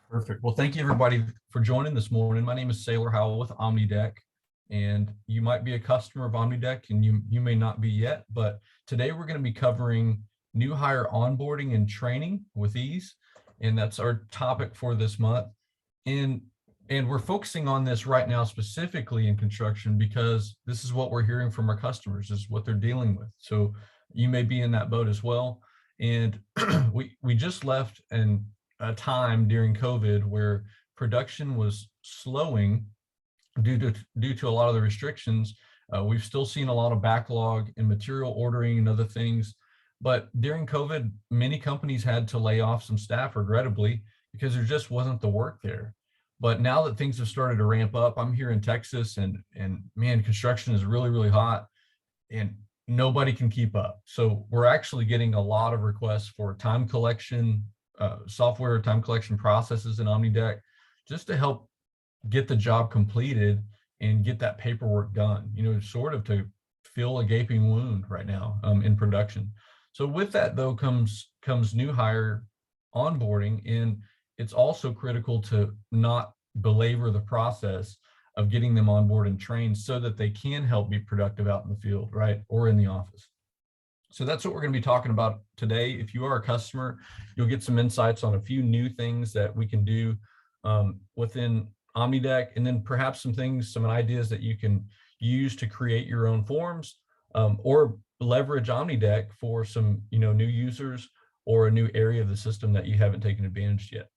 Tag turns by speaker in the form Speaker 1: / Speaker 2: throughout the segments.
Speaker 1: Perfect. Well, thank you everybody for joining this morning. My name is Saylor Howell with OmniDeck, and you might be a customer of OmniDeck and you may not be yet, but today we're going to be covering new hire onboarding and training with ease. And that's our topic for this month. And we're focusing on this right now specifically in construction because this is what we're hearing from our customers, is what they're dealing with. So you may be in that boat as well. And we just left a time during COVID where production was slowing due to a lot of the restrictions. We've still seen a lot of backlog in material ordering and other things. But during COVID, many companies had to lay off some staff, regrettably, because there just wasn't the work there. But now that things have started to ramp up, I'm here in Texas, and man, construction is really, really hot, and nobody can keep up. So we're actually getting a lot of requests for time collection, software time collection processes in OmniDeck, just to help get the job completed and get that paperwork done, sort of to fill a gaping wound right now in production. So with that, though, comes new hire onboarding, and it's also critical to not belabor the process of getting them on board and trained so that they can help be productive out in the field, right, or in the office. So that's what we're going to be talking about today. If you are a customer, you'll get some insights on a few new things that we can do within OmniDeck, and then perhaps some ideas that you can use to create your own forms or leverage OmniDeck for some new users or a new area of the system that you haven't taken advantage yet.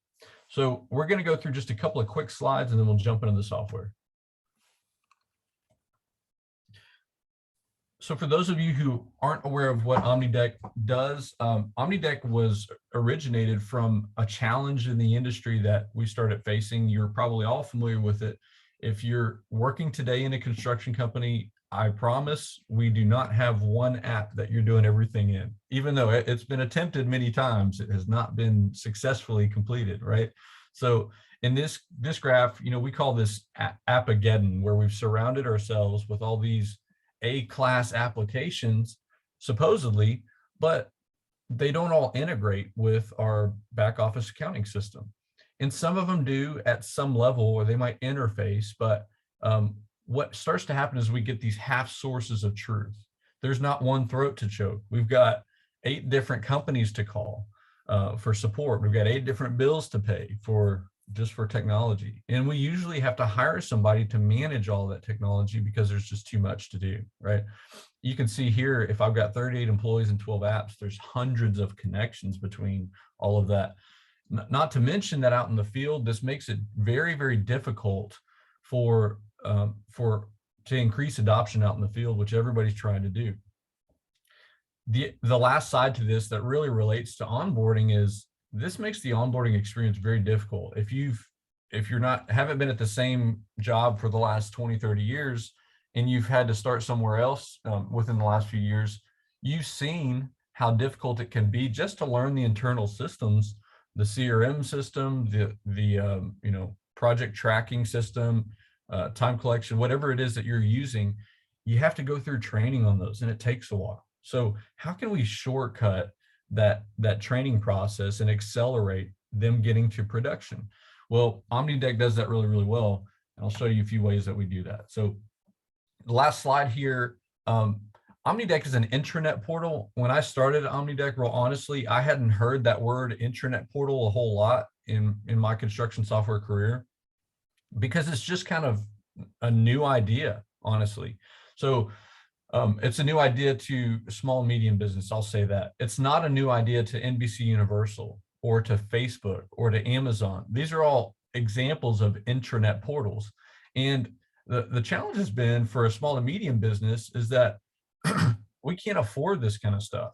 Speaker 1: So we're going to go through just a couple of quick slides and then we'll jump into the software. So for those of you who aren't aware of what OmniDeck does, OmniDeck was originated from a challenge in the industry that we started facing. You're probably all familiar with it. If you're working today in a construction company, I promise we do not have one app that you're doing everything in. Even though it's been attempted many times, it has not been successfully completed, right? So in this graph, we call this Appageddon, where we've surrounded ourselves with all these A-class applications, supposedly, but they don't all integrate with our back office accounting system. And some of them do at some level, or they might interface, but what starts to happen is we get these half sources of truth. There's not one throat to choke. We've got 8 different companies to call for support. We've got 8 different bills to pay just for technology. And we usually have to hire somebody to manage all that technology because there's just too much to do, right? You can see here, if I've got 38 employees and 12 apps, there's hundreds of connections between all of that. Not to mention that out in the field, this makes it very, very difficult to increase adoption out in the field, which everybody's trying to do. The last side to this that really relates to onboarding is this makes the onboarding experience very difficult. If you haven't been at the same job for the last 20, 30 years, and you've had to start somewhere else within the last few years, you've seen how difficult it can be just to learn the internal systems, the CRM system, the project tracking system, time collection, whatever it is that you're using. You have to go through training on those, and it takes a while. So how can we shortcut that training process and accelerate them getting to production? Well, OmniDeck does that really, really well. And I'll show you a few ways that we do that. So the last slide here, OmniDeck is an intranet portal. When I started OmniDeck, real honestly, I hadn't heard that word intranet portal a whole lot in my construction software career, because it's just kind of a new idea, honestly. So it's a new idea to small, medium business, I'll say that. It's not a new idea to NBC Universal or to Facebook or to Amazon. These are all examples of intranet portals. And the challenge has been for a small to medium business is that we can't afford this kind of stuff.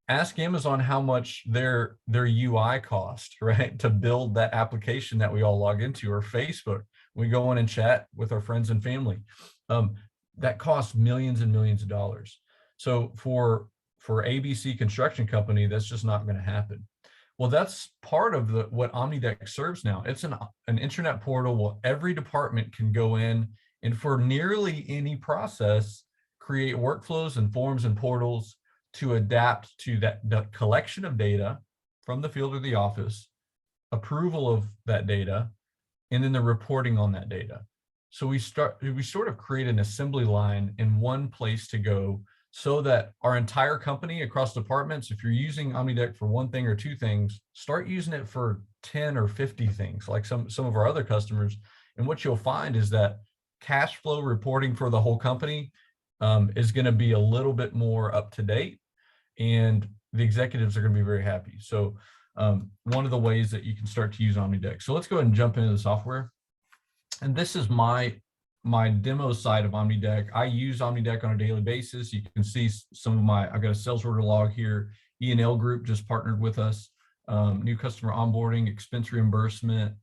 Speaker 1: Ask Amazon how much their UI cost, right, to build that application that we all log into, or Facebook. We go in and chat with our friends and family. That costs millions and millions of dollars. So for ABC Construction Company, that's just not going to happen. Well, that's part of what OmniDeck serves now. It's an intranet portal where every department can go in and, for nearly any process, create workflows and forms and portals to adapt to the collection of data from the field or the office, approval of that data, and then the reporting on that data. So we sort of create an assembly line in one place to go, so that our entire company across departments, if you're using OmniDeck for one thing or two things, start using it for 10 or 50 things, like some of our other customers. And what you'll find is that cash flow reporting for the whole company is going to be a little bit more up to date, and the executives are going to be very happy. So one of the ways that you can start to use OmniDeck. So let's go ahead and jump into the software. And this is my demo side of OmniDeck. I use OmniDeck on a daily basis. You can see some of I've got a sales order log here. E&L Group just partnered with us. New customer onboarding, expense reimbursement,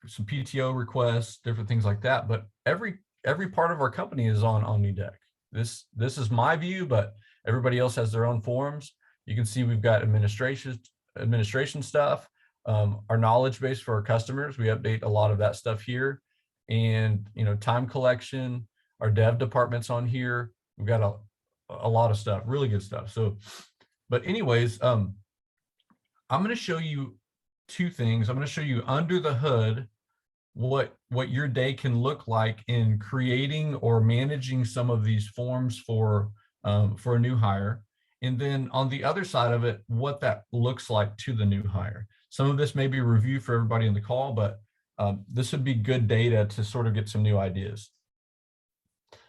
Speaker 1: some PTO requests, different things like that. But every part of our company is on OmniDeck. This is my view, but everybody else has their own forms. You can see we've got administration stuff. Our knowledge base for our customers, we update a lot of that stuff here. And time collection, our dev department's on here. We've got a lot of stuff, really good stuff. So, but anyways, I'm going to show you two things. I'm going to show you under the hood what your day can look like in creating or managing some of these forms for a new hire. And then on the other side of it, what that looks like to the new hire. Some of this may be review for everybody in the call, but this would be good data to sort of get some new ideas.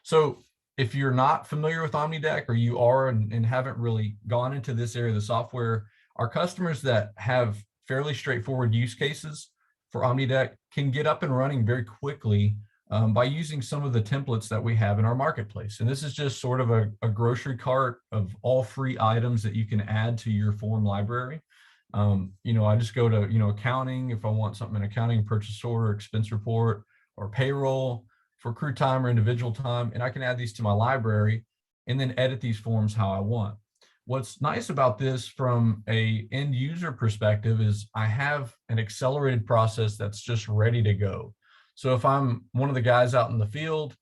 Speaker 1: So if you're not familiar with OmniDeck, or you are and haven't really gone into this area of the software, our customers that have fairly straightforward use cases for OmniDeck can get up and running very quickly by using some of the templates that we have in our marketplace. And this is just sort of a grocery cart of all free items that you can add to your form library. I just go to, accounting, if I want something in accounting, purchase order, expense report, or payroll for crew time or individual time, and I can add these to my library and then edit these forms how I want. What's nice about this from a end user perspective is I have an accelerated process that's just ready to go. So if I'm one of the guys out in the field,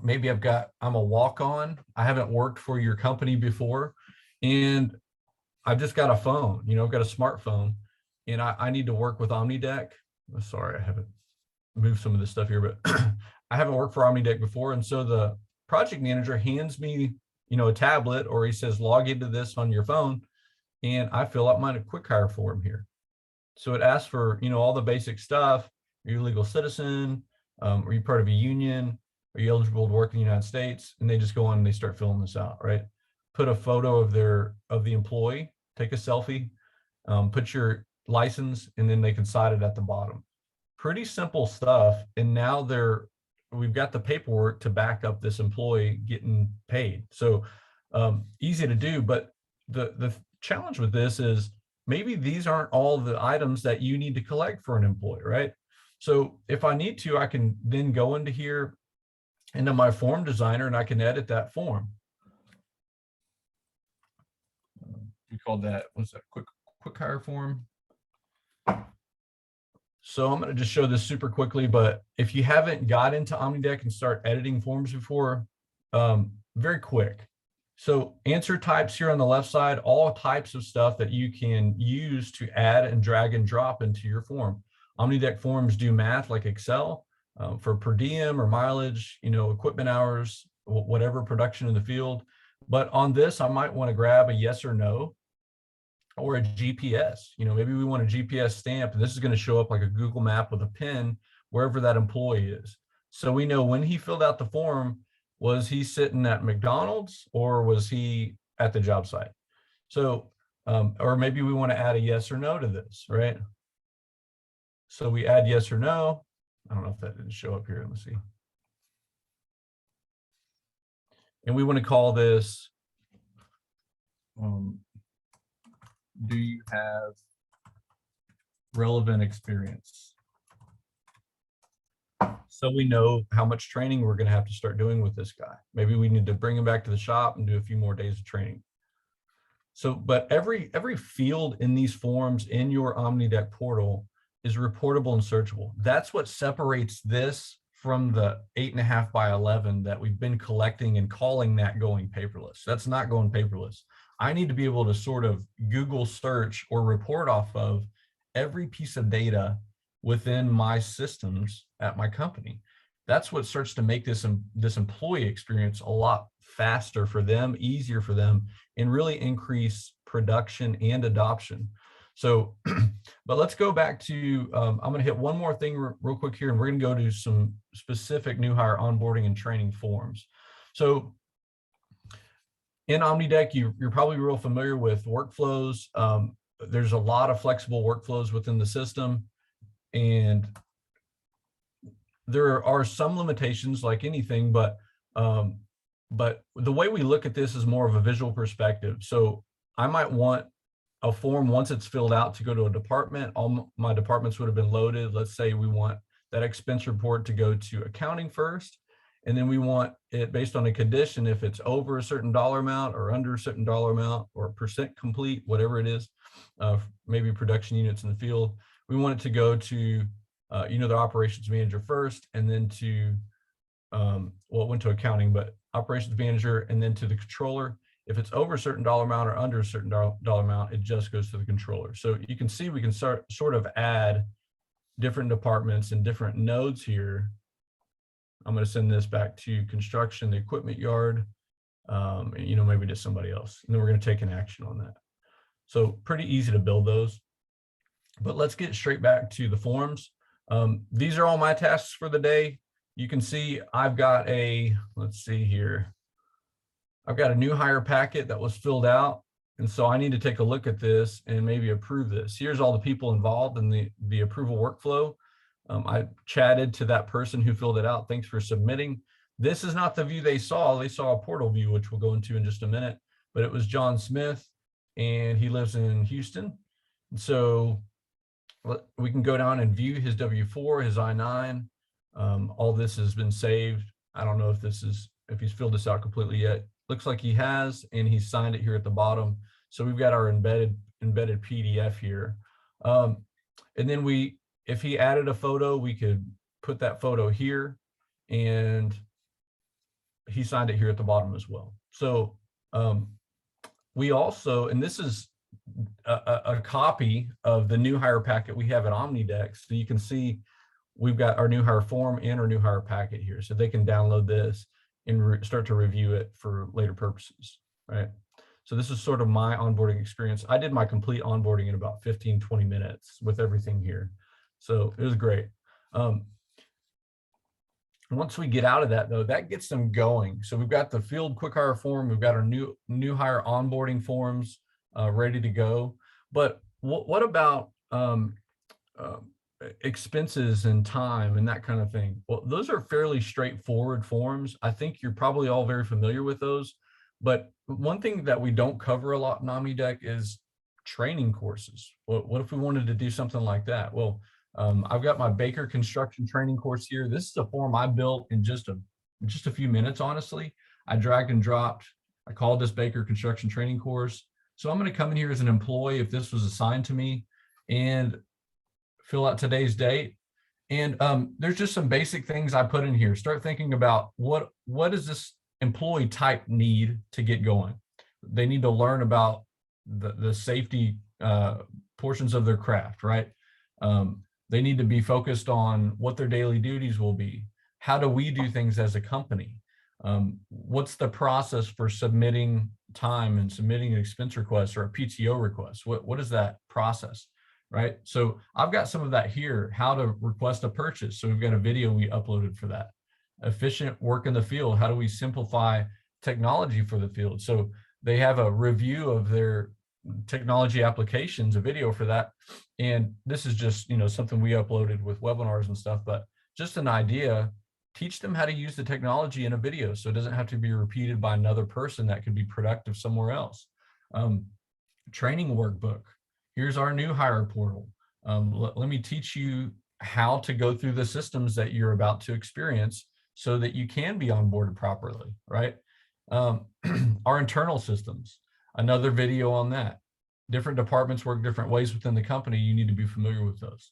Speaker 1: maybe I'm a walk-on, I haven't worked for your company before, and I've just got a phone, I've got a smartphone, and I need to work with OmniDeck. Sorry, I haven't moved some of this stuff here, but I haven't worked for OmniDeck before. And so the project manager hands me, a tablet, or he says, log into this on your phone, and I fill out my quick hire form here. So it asks for, all the basic stuff. Are you a legal citizen? Are you part of a union? Are you eligible to work in the United States? And they just go on and they start filling this out, right? Put a photo of the employee, take a selfie, put your license, and then they can cite it at the bottom. Pretty simple stuff. And now we've got the paperwork to back up this employee getting paid. So easy to do, but the challenge with this is maybe these aren't all the items that you need to collect for an employee, right? So if I need to, I can then go into here, into my form designer, and I can edit that form. We called that, what's that, quick hire form. So I'm going to just show this super quickly, but if you haven't got into OmniDeck and start editing forms before, very quick. So answer types here on the left side, all types of stuff that you can use to add and drag and drop into your form. OmniDeck forms do math like Excel for per diem or mileage, equipment hours, whatever production in the field. But on this, I might want to grab a yes or no, or a GPS. Maybe we want a GPS stamp, and this is going to show up like a Google map with a pin wherever that employee is. So we know when he filled out the form, was he sitting at McDonald's or was he at the job site? So, or maybe we want to add a yes or no to this, right? So we add yes or no. I don't know if that didn't show up here. Let me see. And we want to call this, do you have relevant experience? So we know how much training we're going to have to start doing with this guy. Maybe we need to bring him back to the shop and do a few more days of training. So, but every field in these forms in your OmniDeck portal is reportable and searchable. That's what separates this from the 8.5 by 11 that we've been collecting and calling that going paperless. That's not going paperless. I need to be able to sort of Google search or report off of every piece of data within my systems at my company. That's what starts to make this employee experience a lot faster for them, easier for them, and really increase production and adoption. So, but let's go back to, I'm going to hit one more thing real quick here, and we're going to go to some specific new hire onboarding and training forms. So in OmniDeck, you're probably real familiar with workflows. There's a lot of flexible workflows within the system, and there are some limitations like anything, but the way we look at this is more of a visual perspective. So I might want a form, once it's filled out, to go to a department. All my departments would have been loaded. Let's say we want that expense report to go to accounting first, and then we want it based on a condition, if it's over a certain dollar amount or under a certain dollar amount or percent complete, whatever it is, maybe production units in the field, we want it to go to the operations manager first, and then to well, it went to accounting, but operations manager, and then to the controller. If it's over a certain dollar amount or under a certain dollar amount, it just goes to the controller. So you can see we can sort of add different departments and different nodes here. I'm going to send this back to construction, the equipment yard, maybe to somebody else. And then we're going to take an action on that. So pretty easy to build those. But let's get straight back to the forms. These are all my tasks for the day. You can see I've got let's see here. I've got a new hire packet that was filled out. And so I need to take a look at this and maybe approve this. Here's all the people involved in the approval workflow. I chatted to that person who filled it out. Thanks for submitting. This is not the view they saw. They saw a portal view, which we'll go into in just a minute, but it was John Smith, and he lives in Houston. And so we can go down and view his W-4, his I-9. All this has been saved. I don't know if he's filled this out completely yet. Looks like he has, and he's signed it here at the bottom. So we've got our embedded PDF here. And then if he added a photo, we could put that photo here, and he signed it here at the bottom as well. So we also, and this is a copy of the new hire packet we have at OmniDeck. So you can see we've got our new hire form and our new hire packet here. So they can download this and start to review it for later purposes, right? So this is sort of my onboarding experience. I did my complete onboarding in about 15, 20 minutes with everything here. So it was great. Once we get out of that, though, that gets them going. So we've got the field quick hire form. We've got our new hire onboarding forms ready to go. But what about expenses and time and that kind of thing? Well, those are fairly straightforward forms. I think you're probably all very familiar with those. But one thing that we don't cover a lot in OmniDeck is training courses. What if we wanted to do something like that? Well, I've got my Baker construction training course here. This is a form I built in just a few minutes, honestly. I dragged and dropped. I called this Baker construction training course. So I'm going to come in here as an employee, if this was assigned to me, and fill out today's date. And there's just some basic things I put in here. Start thinking about what does this employee type need to get going? They need to learn about the safety portions of their craft, right? They need to be focused on what their daily duties will be. How do we do things as a company? What's the process for submitting time and submitting an expense request or a PTO request? What is that process, right? So I've got some of that here, how to request a purchase. So we've got a video we uploaded for that. Efficient work in the field. How do we simplify technology for the field? So they have a review of their technology applications, a video for that. And this is just, something we uploaded with webinars and stuff, but just an idea. Teach them how to use the technology in a video, so it doesn't have to be repeated by another person that could be productive somewhere else. Training workbook. Here's our new hire portal. Let me teach you how to go through the systems that you're about to experience so that you can be onboarded properly, right? Our internal systems, another video on that. Different departments work different ways within the company. You need to be familiar with those.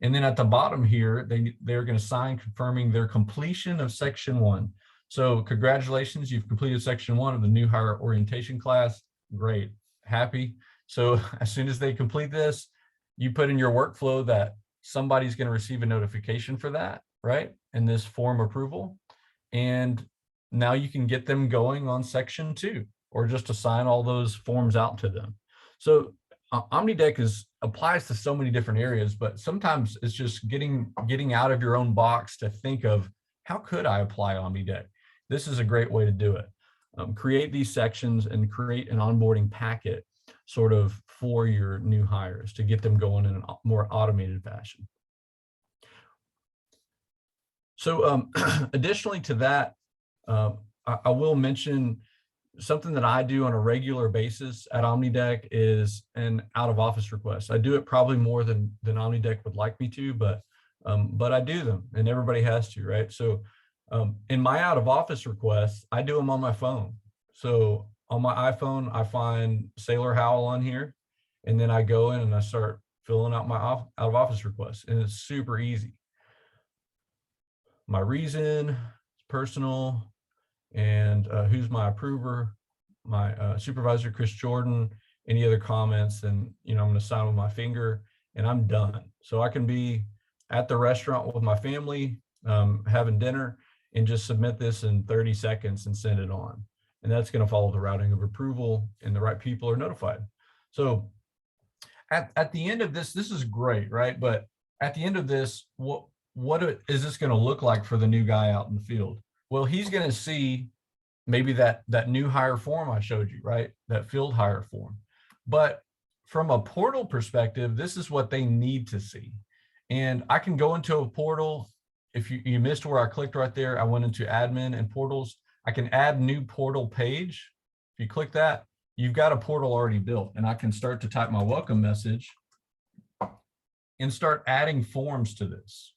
Speaker 1: And then at the bottom here, they're going to sign confirming their completion of section 1. So congratulations, you've completed section 1 of the new hire orientation class. Great, happy. So as soon as they complete this, you put in your workflow that somebody's going to receive a notification for that, right? And this form approval. And now you can get them going on section 2, or just assign all those forms out to them. So OmniDeck applies to so many different areas, but sometimes it's just getting out of your own box to think of, how could I apply OmniDeck? This is a great way to do it. Create these sections and create an onboarding packet sort of for your new hires to get them going in a more automated fashion. So additionally to that, I will mention something that I do on a regular basis at OmniDeck is an out of office request. I do it probably more than OmniDeck would like me to, but I do them, and everybody has to, right? So in my out of office requests, I do them on my phone. So on my iPhone, I find Saylor Howell on here, and then I go in and I start filling out my out of office requests, and it's super easy. My reason, personal, and who's my approver, my supervisor, Chris Jordan, any other comments, and I'm going to sign with my finger, and I'm done. So I can be at the restaurant with my family, having dinner, and just submit this in 30 seconds and send it on. And that's going to follow the routing of approval, and the right people are notified. So at the end of this is great, right? But at the end of this, what is this going to look like for the new guy out in the field? Well, he's going to see maybe that new hire form I showed you, right? That field hire form. But from a portal perspective, this is what they need to see. And I can go into a portal. If you missed where I clicked right there, I went into admin and portals. I can add new portal page. If you click that, you've got a portal already built, and I can start to type my welcome message and start adding forms to this.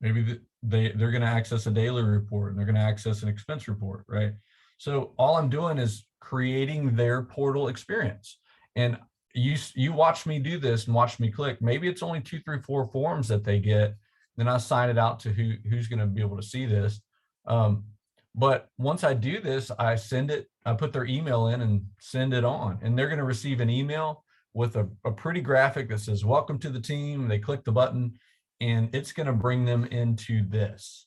Speaker 1: Maybe they're going to access a daily report, and they're going to access an expense report, right? So all I'm doing is creating their portal experience. And you watch me do this and watch me click. Maybe it's only 2, 3, 4 forms that they get. Then I sign it out to who's going to be able to see this. But once I do this, I send it, I put their email in and send it on, and they're going to receive an email with a pretty graphic that says, welcome to the team. They click the button, and it's going to bring them into this.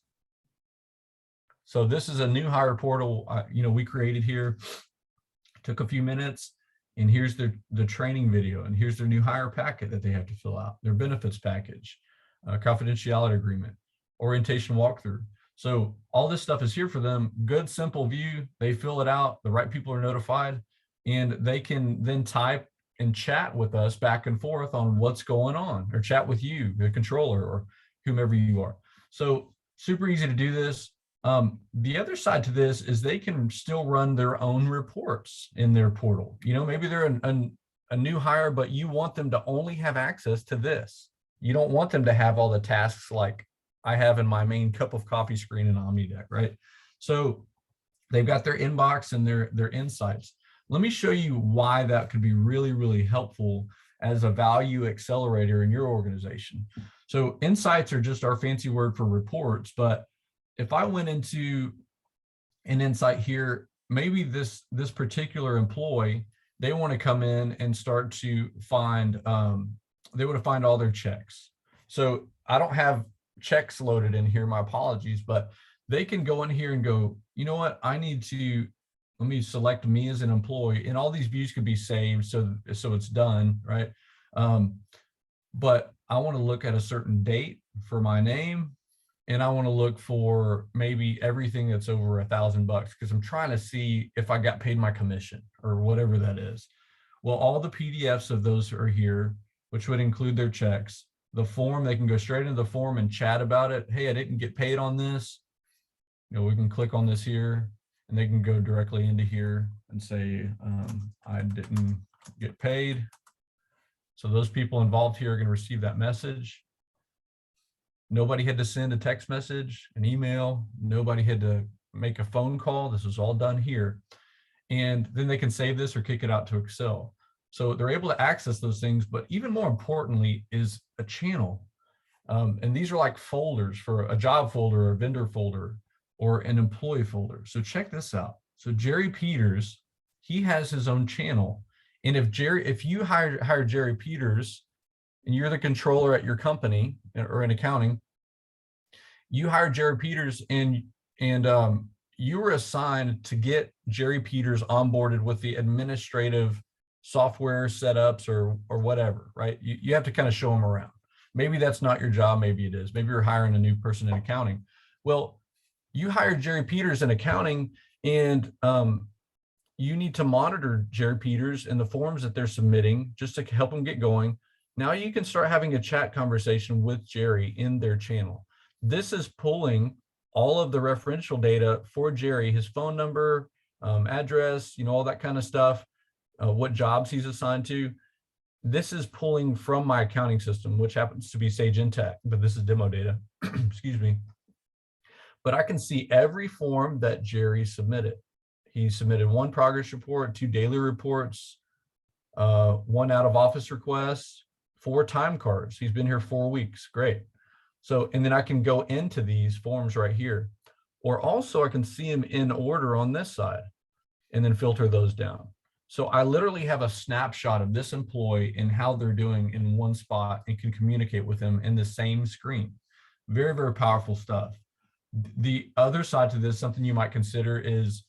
Speaker 1: So this is a new hire portal, we created here. Took a few minutes, and here's the training video, and here's their new hire packet that they have to fill out, their benefits package, confidentiality agreement, orientation walkthrough. So all this stuff is here for them. Good, simple view. They fill it out. The right people are notified, and they can then type and chat with us back and forth on what's going on, or chat with you, the controller, or whomever you are. So super easy to do this. The other side to this is they can still run their own reports in their portal. Maybe they're a new hire, but you want them to only have access to this. You don't want them to have all the tasks like I have in my main cup of coffee screen in OmniDeck, right? So they've got their inbox and their insights. Let me show you why that could be really, really helpful as a value accelerator in your organization. So insights are just our fancy word for reports, but if I went into an insight here, maybe this particular employee, they want to come in and start to find, they want to find all their checks. So I don't have checks loaded in here, my apologies, but they can go in here and go, you know what, let me select me as an employee, and all these views could be saved so it's done, right? But I want to look at a certain date for my name, and I want to look for maybe everything that's over $1,000 because I'm trying to see if I got paid my commission or whatever that is. Well, all the PDFs of those are here, which would include their checks. The form, they can go straight into the form and chat about it. Hey, I didn't get paid on this. We can click on this here, and they can go directly into here and say, I didn't get paid. So those people involved here are going to receive that message. Nobody had to send a text message, an email. Nobody had to make a phone call. This was all done here. And then they can save this or kick it out to Excel. So they're able to access those things, but even more importantly is a channel. And these are like folders for a job folder, or a vendor folder, or an employee folder. So check this out. So Jerry Peters, he has his own channel, And if you hire Jerry Peters and you're the controller at your company or in accounting, you hire Jerry Peters and you were assigned to get Jerry Peters onboarded with the administrative software setups or whatever, right? You have to kind of show him around. Maybe that's not your job. Maybe it is. Maybe you're hiring a new person in accounting. Well, you hired Jerry Peters in accounting, and you need to monitor Jerry Peters and the forms that they're submitting just to help them get going. Now you can start having a chat conversation with Jerry in their channel. This is pulling all of the referential data for Jerry, his phone number, address, all that kind of stuff, what jobs he's assigned to. This is pulling from my accounting system, which happens to be Sage Intacct, but this is demo data, excuse me. But I can see every form that Jerry submitted. He submitted 1 progress report, 2 daily reports, 1 out of office request, 4 time cards. He's been here 4 weeks. Great. So, and then I can go into these forms right here, or also I can see them in order on this side and then filter those down. So I literally have a snapshot of this employee and how they're doing in one spot and can communicate with them in the same screen. Very, very powerful stuff. The other side to this, something you might consider, is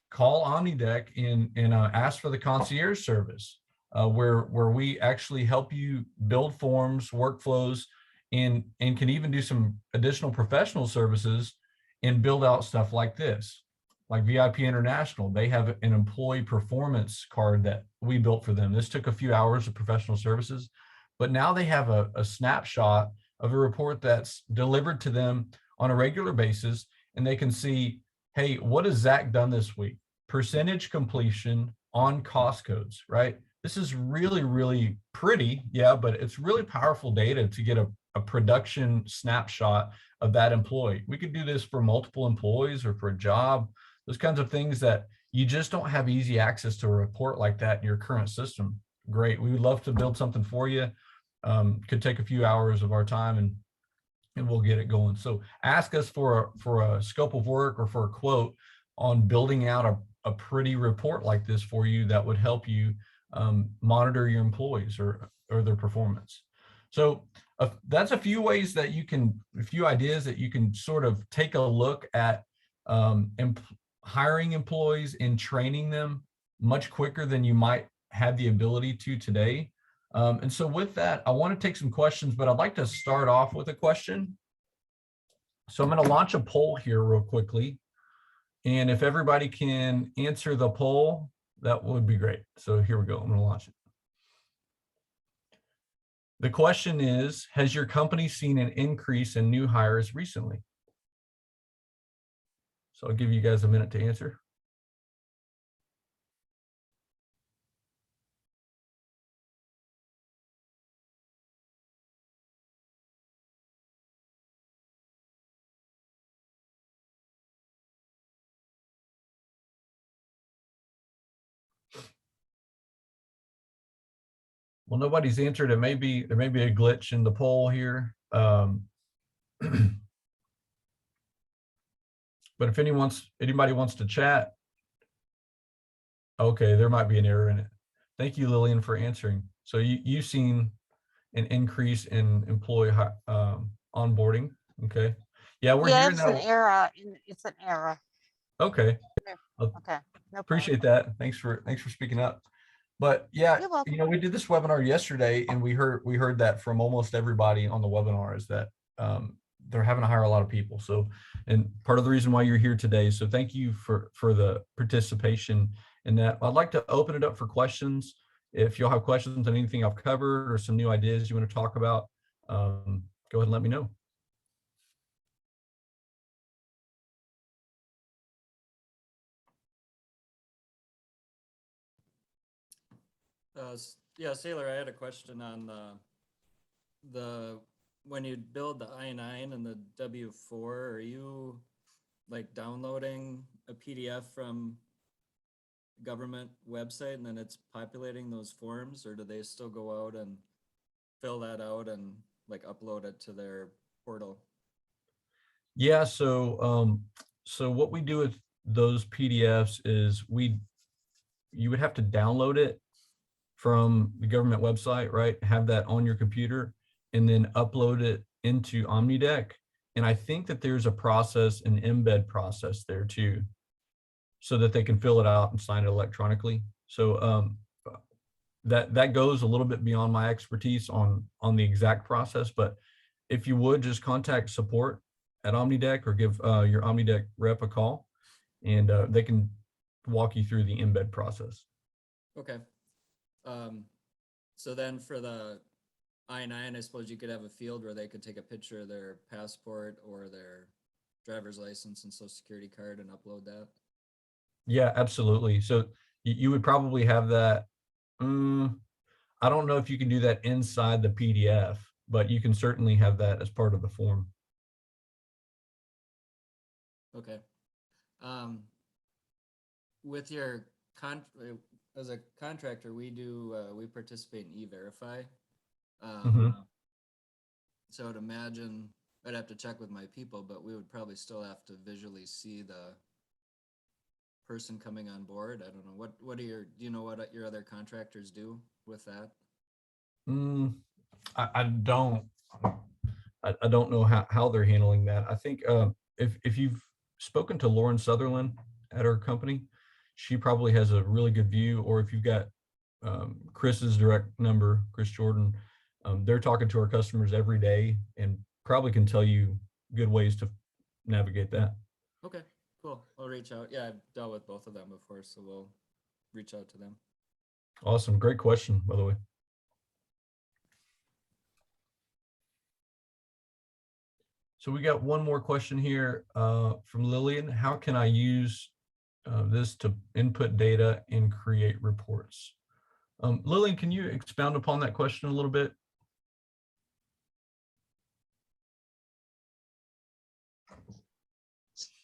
Speaker 1: call OmniDeck and ask for the concierge service, where we actually help you build forms, workflows, and can even do some additional professional services and build out stuff like this. Like VIP International, they have an employee performance card that we built for them. This took a few hours of professional services, but now they have a snapshot of a report that's delivered to them on a regular basis, and they can see, hey, what has Zach done this week? Percentage completion on cost codes, right? This is really, really pretty, yeah, but it's really powerful data to get a production snapshot of that employee. We could do this for multiple employees or for a job, those kinds of things that you just don't have easy access to a report like that in your current system. Great, we would love to build something for you. Could take a few hours of our time and we'll get it going. So ask us for a scope of work or for a quote on building out a pretty report like this for you that would help you monitor your employees or their performance. So that's a few ways that you can, a few ideas that you can sort of take a look at hiring employees and training them much quicker than you might have the ability to today. And so with that, I want to take some questions, but I'd like to start off with a question. So I'm going to launch a poll here real quickly. And if everybody can answer the poll, that would be great. So here we go. I'm going to launch it. The question is, has your company seen an increase in new hires recently? So I'll give you guys a minute to answer. Well, nobody's answered. There may be a glitch in the poll here. But if anybody wants to chat, okay, there might be an error in it. Thank you, Lillian, for answering. So you've seen an increase in employee onboarding. Okay. Yeah, we're hearing that.
Speaker 2: It's an error.
Speaker 1: Okay.
Speaker 2: Okay. No
Speaker 1: appreciate that. Thanks for speaking up. But yeah, we did this webinar yesterday, and we heard that from almost everybody on the webinar is that they're having to hire a lot of people. So, and part of the reason why you're here today. So thank you for the participation in that. I'd like to open it up for questions. If you'll have questions on anything I've covered or some new ideas you want to talk about, go ahead and let me know.
Speaker 3: Yeah, Saylor, I had a question on the when you build the I-9 and the W-4, are you like downloading a PDF from government website and then it's populating those forms, or do they still go out and fill that out and like upload it to their portal?
Speaker 1: Yeah, so what we do with those PDFs is you would have to download it from the government website, right? Have that on your computer and then upload it into OmniDeck. And I think that there's a process, an embed process there too, so that they can fill it out and sign it electronically. So that goes a little bit beyond my expertise on the exact process, but if you would just contact support at OmniDeck or give your OmniDeck rep a call, and they can walk you through the embed process.
Speaker 3: Okay. So then for the I-9, I suppose you could have a field where they could take a picture of their passport or their driver's license and social security card and upload that.
Speaker 1: Yeah, absolutely. So you would probably have that. I don't know if you can do that inside the PDF, but you can certainly have that as part of the form.
Speaker 3: Okay. With your as a contractor, we participate in E-Verify. So I'd imagine I'd have to check with my people, but we would probably still have to visually see the person coming on board. I don't know do you know what your other contractors do with that?
Speaker 1: I don't know how they're handling that. I think if you've spoken to Lauren Sutherland at our company, she probably has a really good view. Or if you've got Chris's direct number, Chris Jordan, they're talking to our customers every day and probably can tell you good ways to navigate that.
Speaker 3: Okay, cool. I'll reach out. Yeah, I've dealt with both of them before, so we'll reach out to them.
Speaker 1: Awesome. Great question, by the way. So we got one more question here from Lillian. How can I use this to input data and create reports? Lillian, can you expound upon that question a little bit?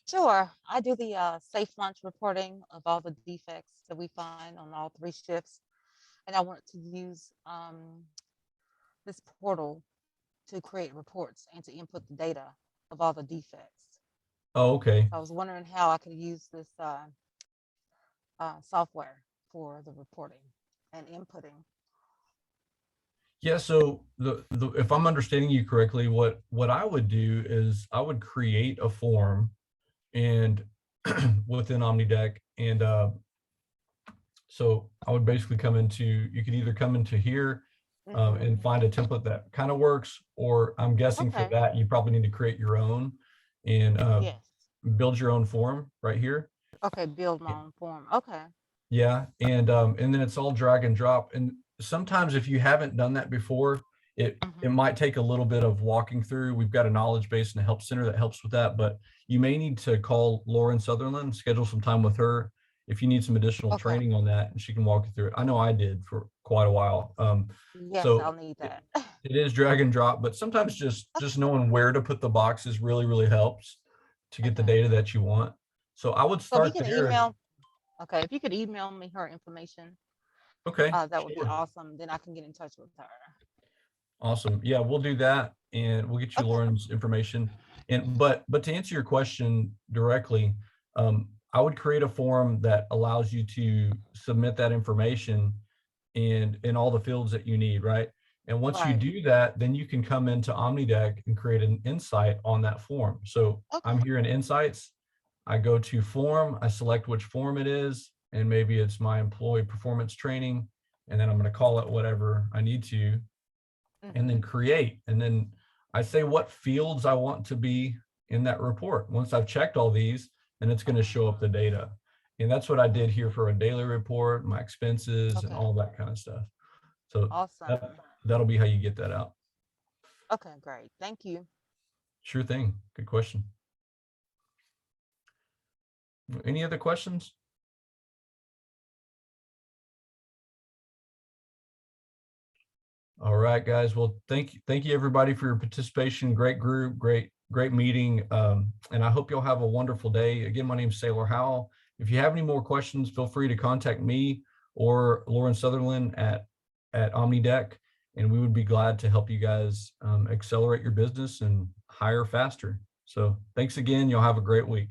Speaker 2: Sure. I do the safe launch reporting of all the defects that we find on all 3 shifts. And I want to use this portal to create reports and to input the data of all the defects.
Speaker 1: Oh, okay.
Speaker 2: I was wondering how I could use this software for the reporting and inputting.
Speaker 1: Yeah, so if I'm understanding you correctly, what I would do is I would create a form and within OmniDeck, and so I would basically you could either come into here and find a template that kind of works, or I'm guessing for that you probably need to create your own and
Speaker 2: Yes.
Speaker 1: build your own form right here.
Speaker 2: Okay, build my own form. Okay.
Speaker 1: Yeah, and then it's all drag and drop. And sometimes if you haven't done that before, it might take a little bit of walking through. We've got a knowledge base and a help center that helps with that, but you may need to call Lauren Sutherland, schedule some time with her if you need some additional training on that, and she can walk you through it. I know I did for quite a while.
Speaker 2: Yes,
Speaker 1: so
Speaker 2: I'll need that.
Speaker 1: it is drag and drop, but sometimes just knowing where to put the boxes really helps to get the data that you want. So I would start there.
Speaker 2: Okay, if you could email me her information,
Speaker 1: okay,
Speaker 2: that would be awesome. Then I can get in touch with her.
Speaker 1: Awesome. Yeah, we'll do that, and we'll get you Lauren's information. But to answer your question directly, I would create a form that allows you to submit that information in all the fields that you need, right? And once you do that, then you can come into OmniDeck and create an insight on that form. So I'm here in Insights. I go to Form, I select which form it is, and maybe it's my employee performance training, and then I'm going to call it whatever I need to, and then create. And then I say what fields I want to be in that report. Once I've checked all these, then it's going to show up the data. And that's what I did here for a daily report, my expenses and all that kind of stuff. So that'll be how you get that out.
Speaker 2: Okay, great. Thank you.
Speaker 1: Sure thing. Good question. Any other questions? All right, guys. Well, thank you everybody for your participation. Great group, great meeting. And I hope you'll have a wonderful day. Again, my name is Saylor Howell. If you have any more questions, feel free to contact me or Lauren Sutherland at OmniDeck, and we would be glad to help you guys accelerate your business and hire faster. So thanks again. You'll have a great week.